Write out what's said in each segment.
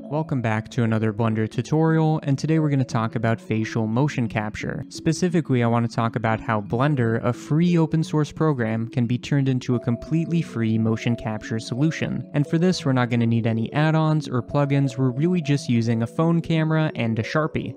Welcome back to another Blender tutorial, and today we're going to talk about facial motion capture. Specifically, I want to talk about how Blender, a free open source program, can be turned into a completely free motion capture solution. And for this, we're not going to need any add-ons or plugins, we're really just using a phone camera and a Sharpie.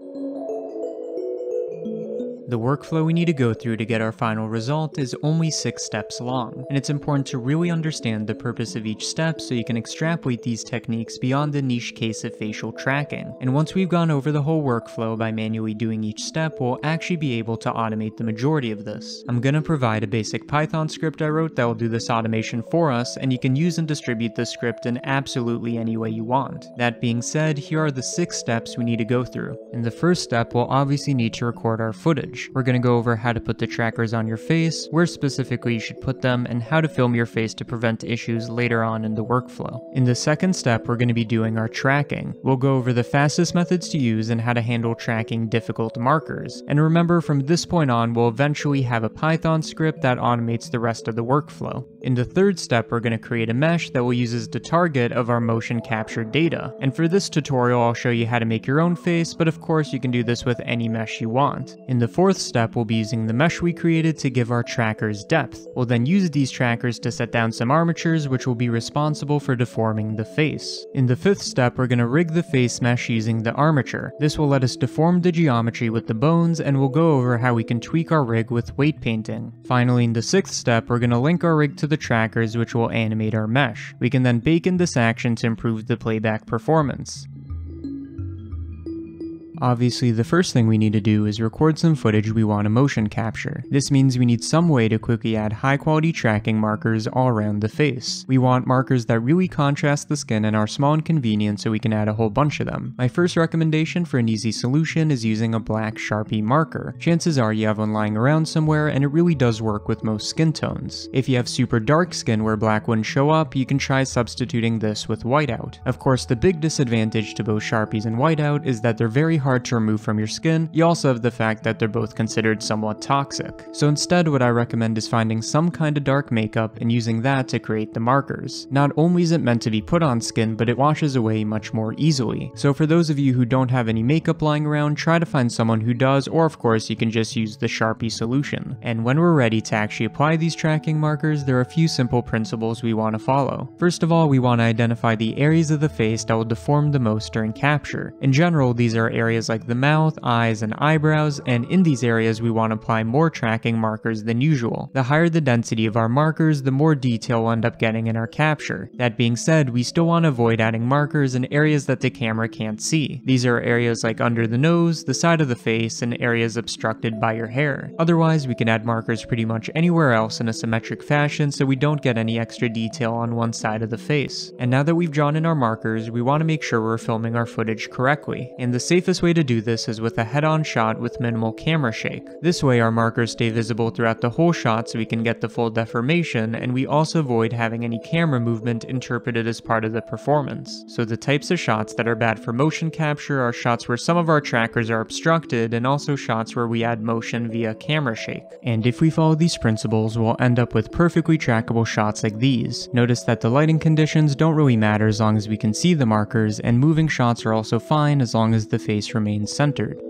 The workflow we need to go through to get our final result is only 6 steps long, and it's important to really understand the purpose of each step so you can extrapolate these techniques beyond the niche case of facial tracking. And once we've gone over the whole workflow by manually doing each step, we'll actually be able to automate the majority of this. I'm going to provide a basic Python script I wrote that will do this automation for us, and you can use and distribute this script in absolutely any way you want. That being said, here are the 6 steps we need to go through. In the first step, we'll obviously need to record our footage. We're going to go over how to put the trackers on your face, where specifically you should put them, and how to film your face to prevent issues later on in the workflow. In the second step, we're going to be doing our tracking. We'll go over the fastest methods to use and how to handle tracking difficult markers. And remember, from this point on, we'll eventually have a Python script that automates the rest of the workflow. In the third step, we're going to create a mesh that we'll use as the target of our motion capture data. And for this tutorial, I'll show you how to make your own face, but of course you can do this with any mesh you want. In the fourth step, we'll be using the mesh we created to give our trackers depth. We'll then use these trackers to set down some armatures which will be responsible for deforming the face. In the fifth step, we're going to rig the face mesh using the armature. This will let us deform the geometry with the bones, and we'll go over how we can tweak our rig with weight painting. Finally, in the sixth step, we're going to link our rig to the trackers which will animate our mesh. We can then bake in this action to improve the playback performance. Obviously, the first thing we need to do is record some footage we want to motion capture. This means we need some way to quickly add high quality tracking markers all around the face. We want markers that really contrast the skin and are small and convenient so we can add a whole bunch of them. My first recommendation for an easy solution is using a black Sharpie marker. Chances are you have one lying around somewhere, and it really does work with most skin tones. If you have super dark skin where black wouldn't show up, you can try substituting this with whiteout. Of course, the big disadvantage to both Sharpies and whiteout is that they're very hard to remove from your skin. You also have the fact that they're both considered somewhat toxic. So instead, what I recommend is finding some kind of dark makeup and using that to create the markers. Not only is it meant to be put on skin, but it washes away much more easily. So for those of you who don't have any makeup lying around, try to find someone who does, or of course you can just use the Sharpie solution. And when we're ready to actually apply these tracking markers, there are a few simple principles we want to follow. First of all, we want to identify the areas of the face that will deform the most during capture. In general, these are areas like the mouth, eyes, and eyebrows, and in these areas we want to apply more tracking markers than usual. The higher the density of our markers, the more detail we'll end up getting in our capture. That being said, we still want to avoid adding markers in areas that the camera can't see. These are areas like under the nose, the side of the face, and areas obstructed by your hair. Otherwise, we can add markers pretty much anywhere else in a symmetric fashion so we don't get any extra detail on one side of the face. And now that we've drawn in our markers, we want to make sure we're filming our footage correctly. And the safest way to do this is with a head-on shot with minimal camera shake. This way our markers stay visible throughout the whole shot so we can get the full deformation, and we also avoid having any camera movement interpreted as part of the performance. So the types of shots that are bad for motion capture are shots where some of our trackers are obstructed, and also shots where we add motion via camera shake. And if we follow these principles, we'll end up with perfectly trackable shots like these. Notice that the lighting conditions don't really matter as long as we can see the markers, and moving shots are also fine as long as the face remains centered.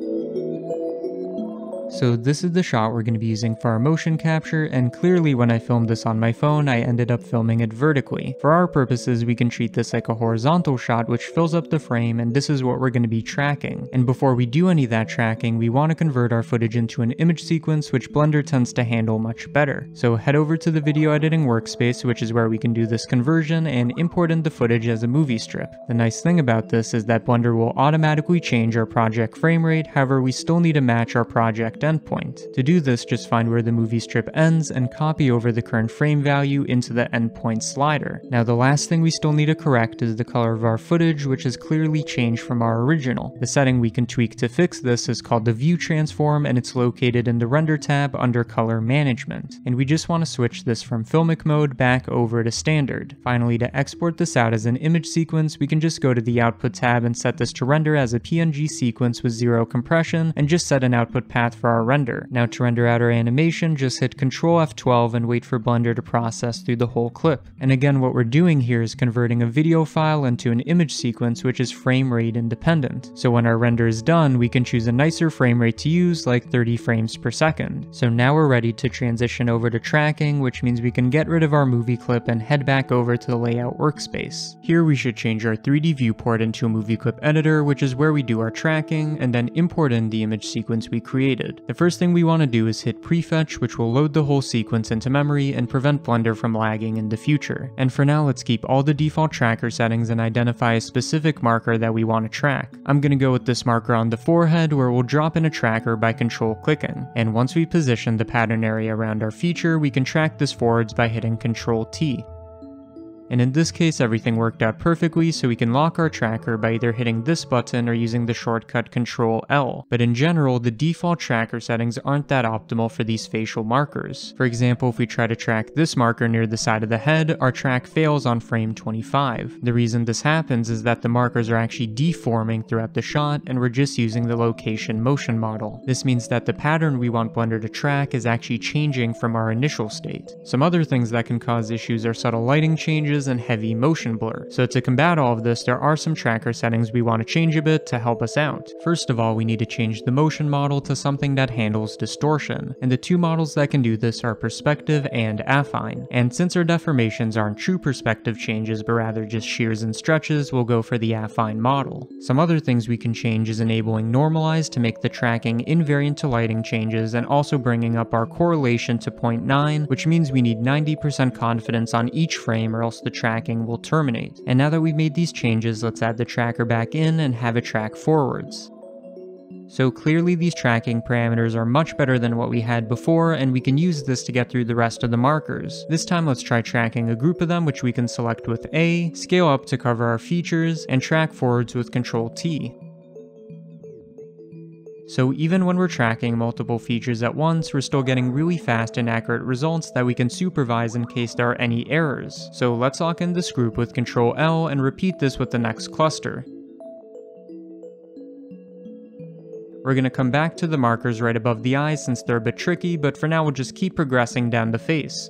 So this is the shot we're going to be using for our motion capture, and clearly when I filmed this on my phone, I ended up filming it vertically. For our purposes, we can treat this like a horizontal shot which fills up the frame, and this is what we're going to be tracking. And before we do any of that tracking, we want to convert our footage into an image sequence, which Blender tends to handle much better. So head over to the video editing workspace, which is where we can do this conversion, and import in the footage as a movie strip. The nice thing about this is that Blender will automatically change our project frame rate, however we still need to match our project endpoint. To do this, just find where the movie strip ends and copy over the current frame value into the endpoint slider. Now the last thing we still need to correct is the color of our footage, which has clearly changed from our original. The setting we can tweak to fix this is called the View Transform, and it's located in the Render tab under Color Management. And we just want to switch this from Filmic mode back over to Standard. Finally, to export this out as an image sequence, we can just go to the Output tab and set this to render as a PNG sequence with 0 compression, and just set an output path for our render. Now to render out our animation, just hit Ctrl F12 and wait for Blender to process through the whole clip. And again, what we're doing here is converting a video file into an image sequence which is frame rate independent. So when our render is done, we can choose a nicer frame rate to use, like 30 frames per second. So now we're ready to transition over to tracking, which means we can get rid of our movie clip and head back over to the layout workspace. Here we should change our 3D viewport into a movie clip editor, which is where we do our tracking, and then import in the image sequence we created. The first thing we want to do is hit prefetch, which will load the whole sequence into memory and prevent Blender from lagging in the future. And for now, let's keep all the default tracker settings and identify a specific marker that we want to track. I'm going to go with this marker on the forehead, where we'll drop in a tracker by control clicking. And once we position the pattern area around our feature, we can track this forwards by hitting Control T. And in this case, everything worked out perfectly, so we can lock our tracker by either hitting this button or using the shortcut Control L. But in general, the default tracker settings aren't that optimal for these facial markers. For example, if we try to track this marker near the side of the head, our track fails on frame 25. The reason this happens is that the markers are actually deforming throughout the shot, and we're just using the location motion model. This means that the pattern we want Blender to track is actually changing from our initial state. Some other things that can cause issues are subtle lighting changes and heavy motion blur. So to combat all of this, there are some tracker settings we want to change a bit to help us out. First of all, we need to change the motion model to something that handles distortion, and the two models that can do this are perspective and affine. And since our deformations aren't true perspective changes but rather just shears and stretches, we'll go for the affine model. Some other things we can change is enabling normalize to make the tracking invariant to lighting changes, and also bringing up our correlation to 0.9, which means we need 90% confidence on each frame or else the tracking will terminate. And now that we've made these changes, let's add the tracker back in and have it track forwards. So clearly these tracking parameters are much better than what we had before, and we can use this to get through the rest of the markers. This time let's try tracking a group of them, which we can select with A, scale up to cover our features, and track forwards with Control T. So even when we're tracking multiple features at once, we're still getting really fast and accurate results that we can supervise in case there are any errors. So let's lock in this group with Control L and repeat this with the next cluster. We're going to come back to the markers right above the eyes since they're a bit tricky, but for now we'll just keep progressing down the face.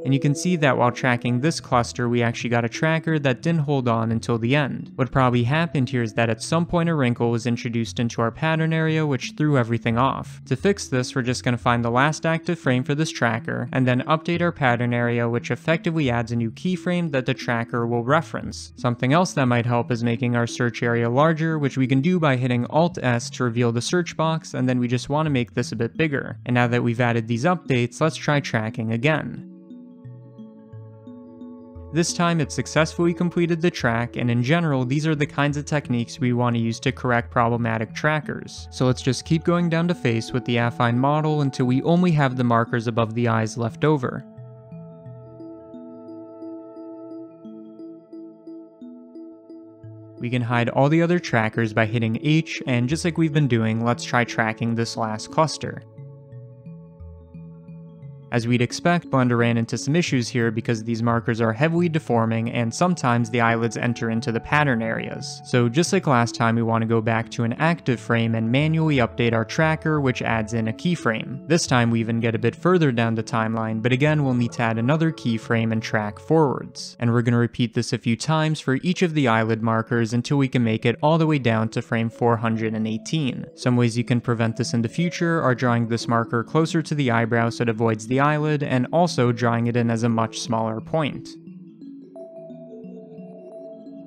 And you can see that while tracking this cluster, we actually got a tracker that didn't hold on until the end. What probably happened here is that at some point a wrinkle was introduced into our pattern area, which threw everything off. To fix this, we're just going to find the last active frame for this tracker, and then update our pattern area, which effectively adds a new keyframe that the tracker will reference. Something else that might help is making our search area larger, which we can do by hitting Alt-S to reveal the search box, and then we just want to make this a bit bigger. And now that we've added these updates, let's try tracking again. This time it successfully completed the track, and in general, these are the kinds of techniques we want to use to correct problematic trackers. So let's just keep going down the face with the affine model until we only have the markers above the eyes left over. We can hide all the other trackers by hitting H, and just like we've been doing, let's try tracking this last cluster. As we'd expect, Blender ran into some issues here because these markers are heavily deforming and sometimes the eyelids enter into the pattern areas. So just like last time, we want to go back to an active frame and manually update our tracker, which adds in a keyframe. This time we even get a bit further down the timeline, but again we'll need to add another keyframe and track forwards. And we're going to repeat this a few times for each of the eyelid markers until we can make it all the way down to frame 418. Some ways you can prevent this in the future are drawing this marker closer to the eyebrow so it avoids the eyelid, and also drawing it in as a much smaller point.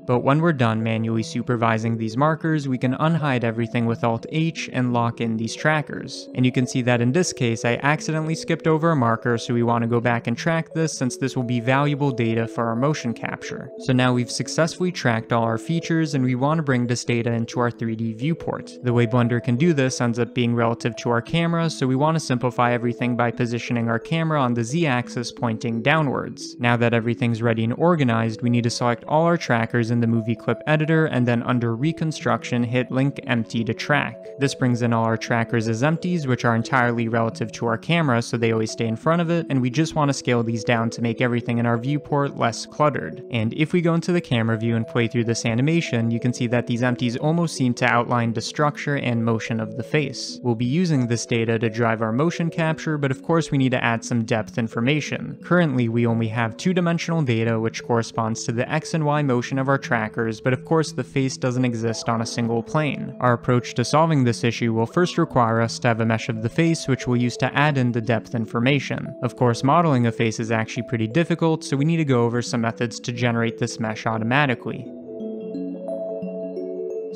But when we're done manually supervising these markers, we can unhide everything with Alt-H and lock in these trackers. And you can see that in this case, I accidentally skipped over a marker, so we want to go back and track this since this will be valuable data for our motion capture. So now we've successfully tracked all our features, and we want to bring this data into our 3D viewport. The way Blender can do this ends up being relative to our camera, so we want to simplify everything by positioning our camera on the Z-axis pointing downwards. Now that everything's ready and organized, we need to select all our trackers in in the movie clip editor, and then under reconstruction hit link empty to track. This brings in all our trackers as empties, which are entirely relative to our camera, so they always stay in front of it, and we just want to scale these down to make everything in our viewport less cluttered. And if we go into the camera view and play through this animation, you can see that these empties almost seem to outline the structure and motion of the face. We'll be using this data to drive our motion capture, but of course we need to add some depth information. Currently we only have two-dimensional data which corresponds to the X and Y motion of our trackers, but of course the face doesn't exist on a single plane. Our approach to solving this issue will first require us to have a mesh of the face which we'll use to add in the depth information. Of course, modeling a face is actually pretty difficult, so we need to go over some methods to generate this mesh automatically.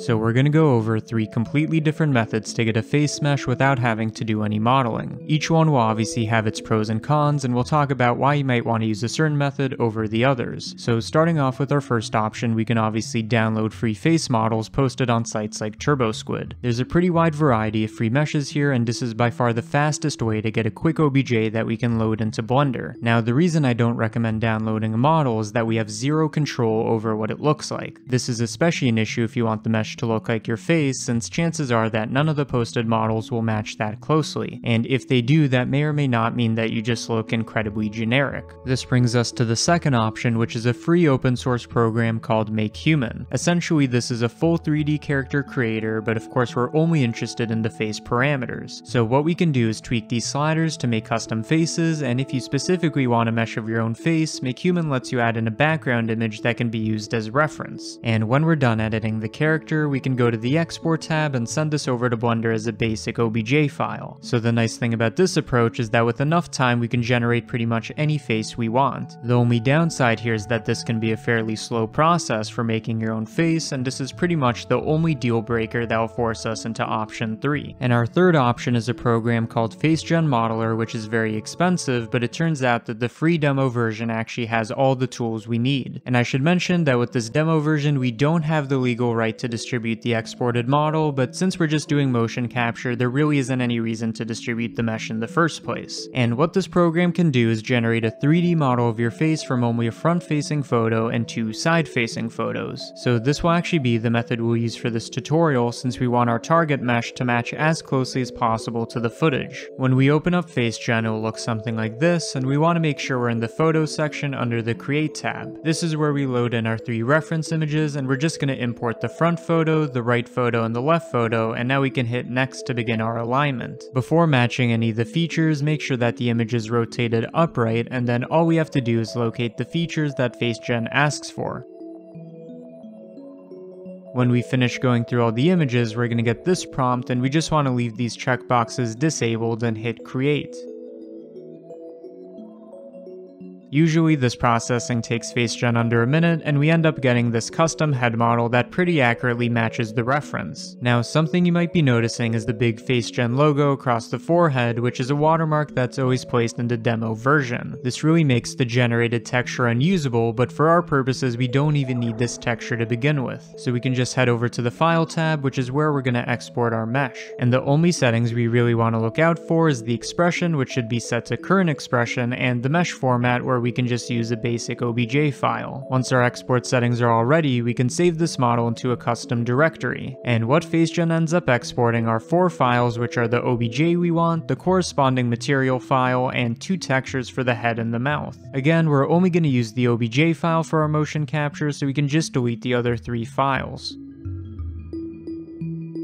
So we're going to go over 3 completely different methods to get a face mesh without having to do any modeling. Each one will obviously have its pros and cons, and we'll talk about why you might want to use a certain method over the others. So starting off with our first option, we can obviously download free face models posted on sites like TurboSquid. There's a pretty wide variety of free meshes here, and this is by far the fastest way to get a quick OBJ that we can load into Blender. Now the reason I don't recommend downloading a model is that we have zero control over what it looks like. This is especially an issue if you want the mesh to look like your face, since chances are that none of the posted models will match that closely, and if they do, that may or may not mean that you just look incredibly generic. This brings us to the second option, which is a free open source program called MakeHuman. Essentially this is a full 3D character creator, but of course we're only interested in the face parameters. So what we can do is tweak these sliders to make custom faces, and if you specifically want a mesh of your own face, MakeHuman lets you add in a background image that can be used as reference. And when we're done editing the character, we can go to the export tab and send this over to Blender as a basic OBJ file. So the nice thing about this approach is that with enough time we can generate pretty much any face we want. The only downside here is that this can be a fairly slow process for making your own face, and this is pretty much the only deal breaker that will force us into option 3. And our third option is a program called FaceGen Modeler, which is very expensive, but it turns out that the free demo version actually has all the tools we need. And I should mention that with this demo version we don't have the legal right to distribute the exported model, but since we're just doing motion capture, there really isn't any reason to distribute the mesh in the first place. And what this program can do is generate a 3D model of your face from only a front-facing photo and 2 side-facing photos. So this will actually be the method we'll use for this tutorial, since we want our target mesh to match as closely as possible to the footage. When we open up FaceGen, it will look something like this, and we want to make sure we're in the Photos section under the Create tab. This is where we load in our 3 reference images, and we're just going to import the front photo, the right photo, and the left photo, and now we can hit next to begin our alignment. Before matching any of the features, make sure that the image is rotated upright, and then all we have to do is locate the features that FaceGen asks for. When we finish going through all the images, we're going to get this prompt, and we just want to leave these checkboxes disabled and hit create. Usually this processing takes FaceGen under a minute, and we end up getting this custom head model that pretty accurately matches the reference. Now something you might be noticing is the big FaceGen logo across the forehead, which is a watermark that's always placed in the demo version. This really makes the generated texture unusable, but for our purposes we don't even need this texture to begin with. So we can just head over to the File tab, which is where we're going to export our mesh. And the only settings we really want to look out for is the expression, which should be set to current expression, and the mesh format, where we can just use a basic OBJ file. Once our export settings are all ready, we can save this model into a custom directory. And what FaceGen ends up exporting are 4 files, which are the OBJ we want, the corresponding material file, and 2 textures for the head and the mouth. Again, we're only going to use the OBJ file for our motion capture, so we can just delete the other 3 files.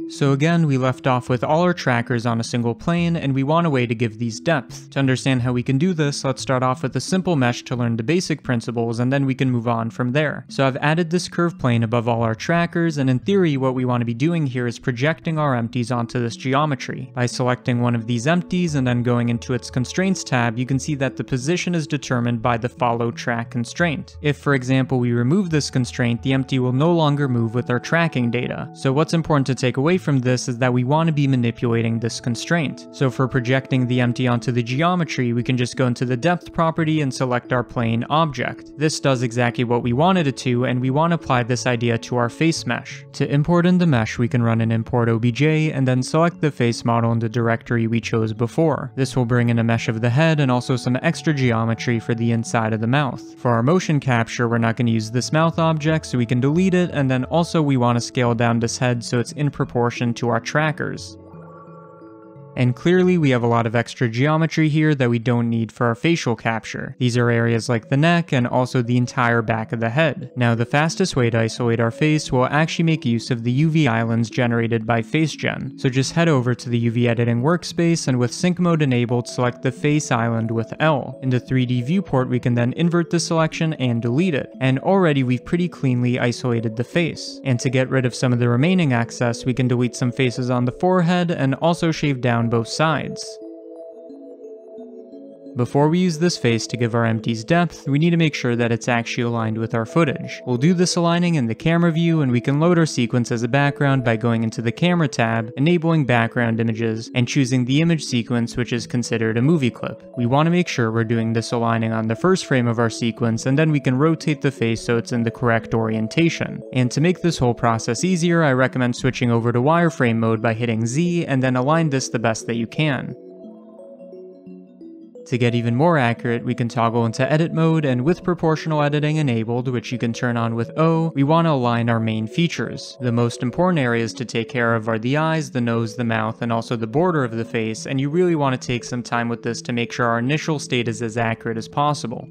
So again, we left off with all our trackers on a single plane, and we want a way to give these depth. To understand how we can do this, let's start off with a simple mesh to learn the basic principles, and then we can move on from there. So I've added this curved plane above all our trackers, and in theory what we want to be doing here is projecting our empties onto this geometry. By selecting one of these empties and then going into its constraints tab, you can see that the position is determined by the follow track constraint. If, for example, we remove this constraint, the empty will no longer move with our tracking data. So what's important to take away away from this is that we want to be manipulating this constraint. So for projecting the empty onto the geometry, we can just go into the depth property and select our plane object. This does exactly what we wanted it to, and we want to apply this idea to our face mesh. To import in the mesh, we can run an import obj and then select the face model in the directory we chose before. This will bring in a mesh of the head and also some extra geometry for the inside of the mouth. For our motion capture, we're not going to use this mouth object, so we can delete it, and then also we want to scale down this head so it's in proportion to our trackers. And clearly we have a lot of extra geometry here that we don't need for our facial capture. These are areas like the neck and also the entire back of the head. Now the fastest way to isolate our face will actually make use of the UV islands generated by FaceGen. So just head over to the UV editing workspace and with sync mode enabled, select the face island with L. In the 3D viewport we can then invert the selection and delete it. And already we've pretty cleanly isolated the face. And to get rid of some of the remaining excess, we can delete some faces on the forehead and also shave down both sides. Before we use this face to give our empties depth, we need to make sure that it's actually aligned with our footage. We'll do this aligning in the camera view, and we can load our sequence as a background by going into the camera tab, enabling background images, and choosing the image sequence, which is considered a movie clip. We want to make sure we're doing this aligning on the first frame of our sequence, and then we can rotate the face so it's in the correct orientation. And to make this whole process easier, I recommend switching over to wireframe mode by hitting Z, and then align this the best that you can. To get even more accurate, we can toggle into edit mode, and with proportional editing enabled, which you can turn on with O, we want to align our main features. The most important areas to take care of are the eyes, the nose, the mouth, and also the border of the face, and you really want to take some time with this to make sure our initial state is as accurate as possible.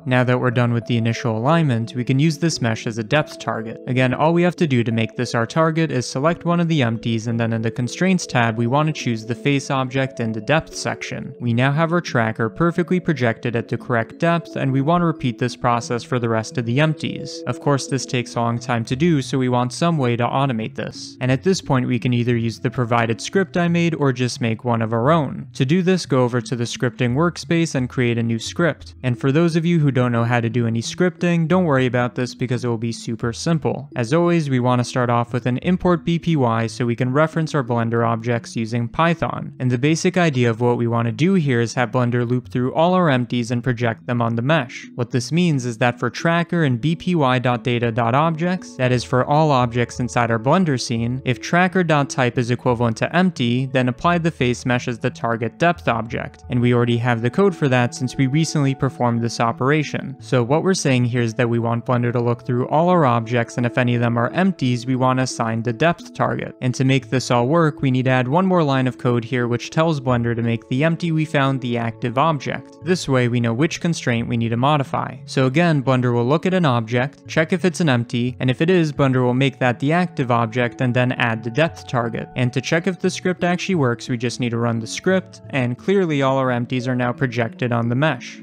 Now that we're done with the initial alignment, we can use this mesh as a depth target. Again, all we have to do to make this our target is select one of the empties, and then in the Constraints tab, we want to choose the face object in the depth section. We now have our tracker perfectly projected at the correct depth, and we want to repeat this process for the rest of the empties. Of course, this takes a long time to do, so we want some way to automate this. And at this point, we can either use the provided script I made or just make one of our own. To do this, go over to the scripting workspace and create a new script. And for those of you who don't know how to do any scripting, don't worry about this because it will be super simple. As always, we want to start off with an import BPY so we can reference our Blender objects using Python. And the basic idea of what we want to do here is have Blender loop through all our empties and project them on the mesh. What this means is that for tracker and bpy.data.objects, that is for all objects inside our Blender scene, if tracker.type is equivalent to empty, then apply the face mesh as the target depth object. And we already have the code for that since we recently performed this operation. So what we're saying here is that we want Blender to look through all our objects, and if any of them are empties, we want to assign the depth target. And to make this all work, we need to add one more line of code here which tells Blender to make the empty we found the active object. This way we know which constraint we need to modify. So again, Blender will look at an object, check if it's an empty, and if it is, Blender will make that the active object and then add the depth target. And to check if the script actually works, we just need to run the script, and clearly all our empties are now projected on the mesh.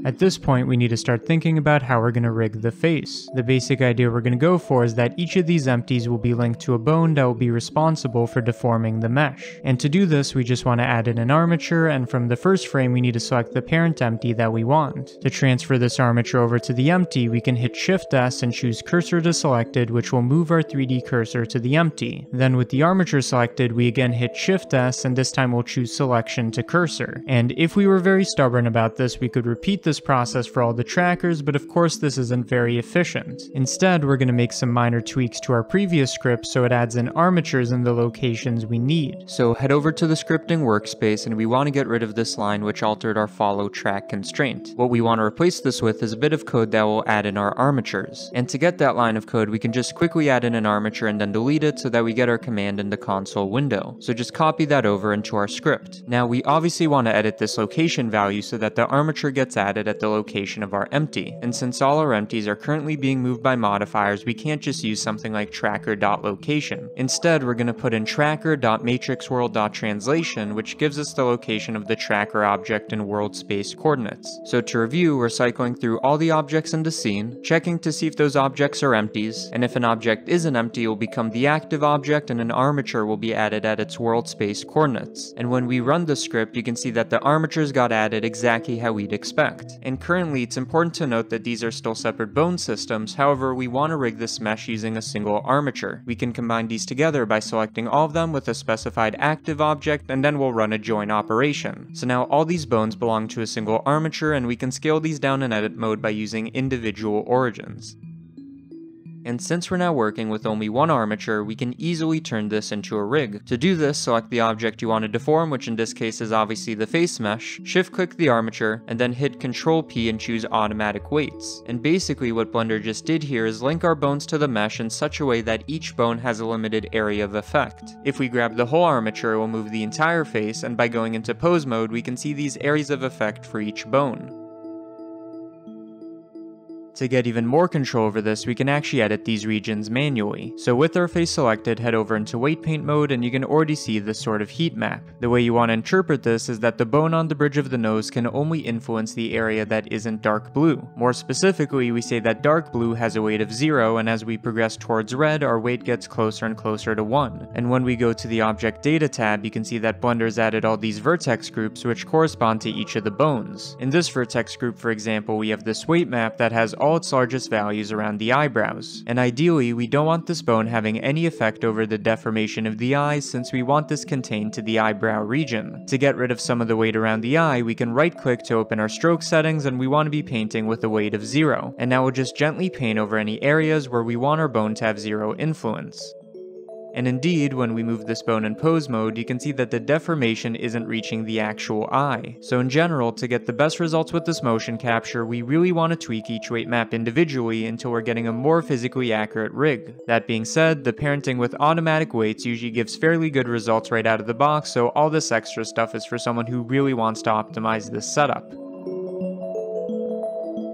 At this point, we need to start thinking about how we're going to rig the face. The basic idea we're going to go for is that each of these empties will be linked to a bone that will be responsible for deforming the mesh. And to do this, we just want to add in an armature, and from the first frame, we need to select the parent empty that we want. To transfer this armature over to the empty, we can hit Shift S and choose Cursor to Selected, which will move our 3D cursor to the empty. Then with the armature selected, we again hit Shift S, and this time we'll choose Selection to Cursor. And if we were very stubborn about this, we could repeat this process for all the trackers, but of course this isn't very efficient. Instead, we're going to make some minor tweaks to our previous script so it adds in armatures in the locations we need. So head over to the scripting workspace, and we want to get rid of this line which altered our follow track constraint. What we want to replace this with is a bit of code that will add in our armatures. And to get that line of code, we can just quickly add in an armature and then delete it so that we get our command in the console window. So just copy that over into our script. Now we obviously want to edit this location value so that the armature gets added at the location of our empty. And since all our empties are currently being moved by modifiers, we can't just use something like tracker.location. Instead, we're going to put in tracker.matrixworld.translation, which gives us the location of the tracker object in world space coordinates. So to review, we're cycling through all the objects in the scene, checking to see if those objects are empties, and if an object is an empty, it will become the active object and an armature will be added at its world space coordinates. And when we run the script, you can see that the armatures got added exactly how we'd expect. effect. And currently, it's important to note that these are still separate bone systems, however, we want to rig this mesh using a single armature. We can combine these together by selecting all of them with a specified active object, and then we'll run a join operation. So now all these bones belong to a single armature, and we can scale these down in edit mode by using individual origins. And since we're now working with only one armature, we can easily turn this into a rig. To do this, select the object you want to deform, which in this case is obviously the face mesh, shift-click the armature, and then hit Ctrl-P and choose automatic weights. And basically what Blender just did here is link our bones to the mesh in such a way that each bone has a limited area of effect. If we grab the whole armature, we'll move the entire face, and by going into pose mode, we can see these areas of effect for each bone. To get even more control over this, we can actually edit these regions manually. So with our face selected, head over into weight paint mode and you can already see this sort of heat map. The way you want to interpret this is that the bone on the bridge of the nose can only influence the area that isn't dark blue. More specifically, we say that dark blue has a weight of 0, and as we progress towards red, our weight gets closer and closer to 1. And when we go to the Object Data tab, you can see that Blender's added all these vertex groups which correspond to each of the bones. In this vertex group, for example, we have this weight map that has all its largest values around the eyebrows. And ideally, we don't want this bone having any effect over the deformation of the eyes, since we want this contained to the eyebrow region. To get rid of some of the weight around the eye, we can right click to open our stroke settings, and we want to be painting with a weight of 0. And now we'll just gently paint over any areas where we want our bone to have 0 influence. And indeed, when we move this bone in pose mode, you can see that the deformation isn't reaching the actual eye. So in general, to get the best results with this motion capture, we really want to tweak each weight map individually until we're getting a more physically accurate rig. That being said, the parenting with automatic weights usually gives fairly good results right out of the box, so all this extra stuff is for someone who really wants to optimize this setup.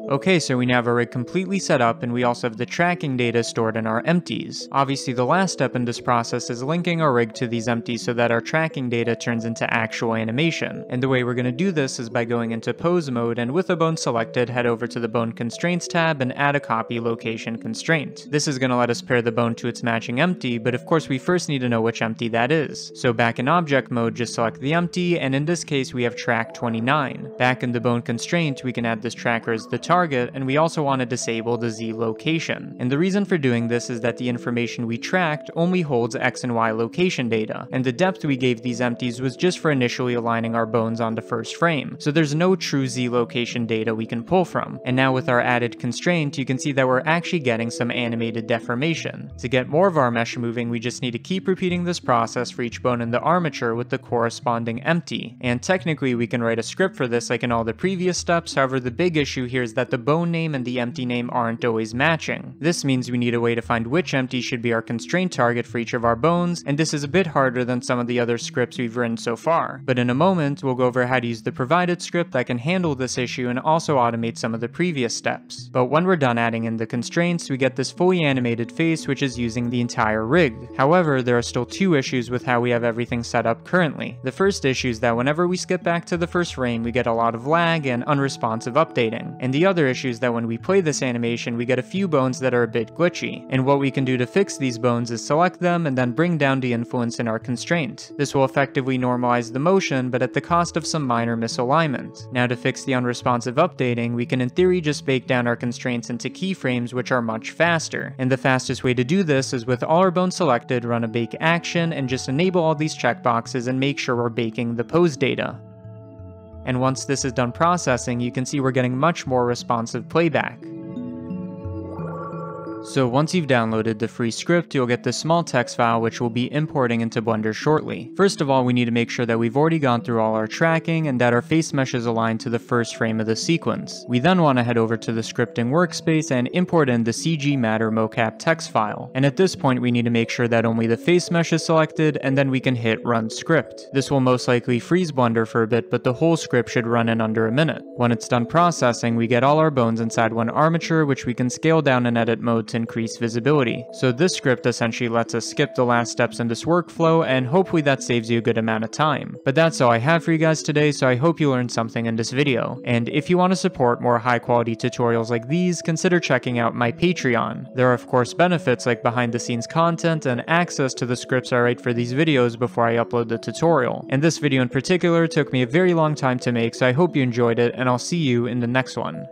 Okay, so we now have our rig completely set up, and we also have the tracking data stored in our empties. Obviously, the last step in this process is linking our rig to these empties so that our tracking data turns into actual animation. And the way we're going to do this is by going into pose mode, and with a bone selected, head over to the bone constraints tab and add a copy location constraint. This is going to let us pair the bone to its matching empty, but of course we first need to know which empty that is. So back in object mode, just select the empty, and in this case we have track 29. Back in the bone constraint, we can add this tracker as the target, and we also want to disable the Z location. And the reason for doing this is that the information we tracked only holds X and Y location data, and the depth we gave these empties was just for initially aligning our bones on the first frame, so there's no true Z location data we can pull from. And now with our added constraint, you can see that we're actually getting some animated deformation. To get more of our mesh moving, we just need to keep repeating this process for each bone in the armature with the corresponding empty. And technically we can write a script for this like in all the previous steps, however the big issue here is that the bone name and the empty name aren't always matching. This means we need a way to find which empty should be our constraint target for each of our bones, and this is a bit harder than some of the other scripts we've written so far. But in a moment, we'll go over how to use the provided script that can handle this issue and also automate some of the previous steps. But when we're done adding in the constraints, we get this fully animated face which is using the entire rig. However, there are still two issues with how we have everything set up currently. The first issue is that whenever we skip back to the first frame, we get a lot of lag and unresponsive updating. And the other issue is that when we play this animation, we get a few bones that are a bit glitchy. And what we can do to fix these bones is select them and then bring down the influence in our constraint. This will effectively normalize the motion, but at the cost of some minor misalignment. Now to fix the unresponsive updating, we can in theory just bake down our constraints into keyframes which are much faster. And the fastest way to do this is with all our bones selected, run a bake action, and just enable all these checkboxes and make sure we're baking the pose data. And once this is done processing, you can see we're getting much more responsive playback. So once you've downloaded the free script, you'll get this small text file which we'll be importing into Blender shortly. First of all, we need to make sure that we've already gone through all our tracking and that our face mesh is aligned to the first frame of the sequence. We then want to head over to the scripting workspace and import in the CGMatter mocap text file. And at this point, we need to make sure that only the face mesh is selected, and then we can hit run script. This will most likely freeze Blender for a bit, but the whole script should run in under a minute. When it's done processing, we get all our bones inside one armature, which we can scale down in edit mode to increase visibility. So this script essentially lets us skip the last steps in this workflow, and hopefully that saves you a good amount of time. But that's all I have for you guys today, so I hope you learned something in this video. And if you want to support more high quality tutorials like these, consider checking out my Patreon. There are of course benefits like behind the scenes content and access to the scripts I write for these videos before I upload the tutorial. And this video in particular took me a very long time to make, so I hope you enjoyed it, and I'll see you in the next one.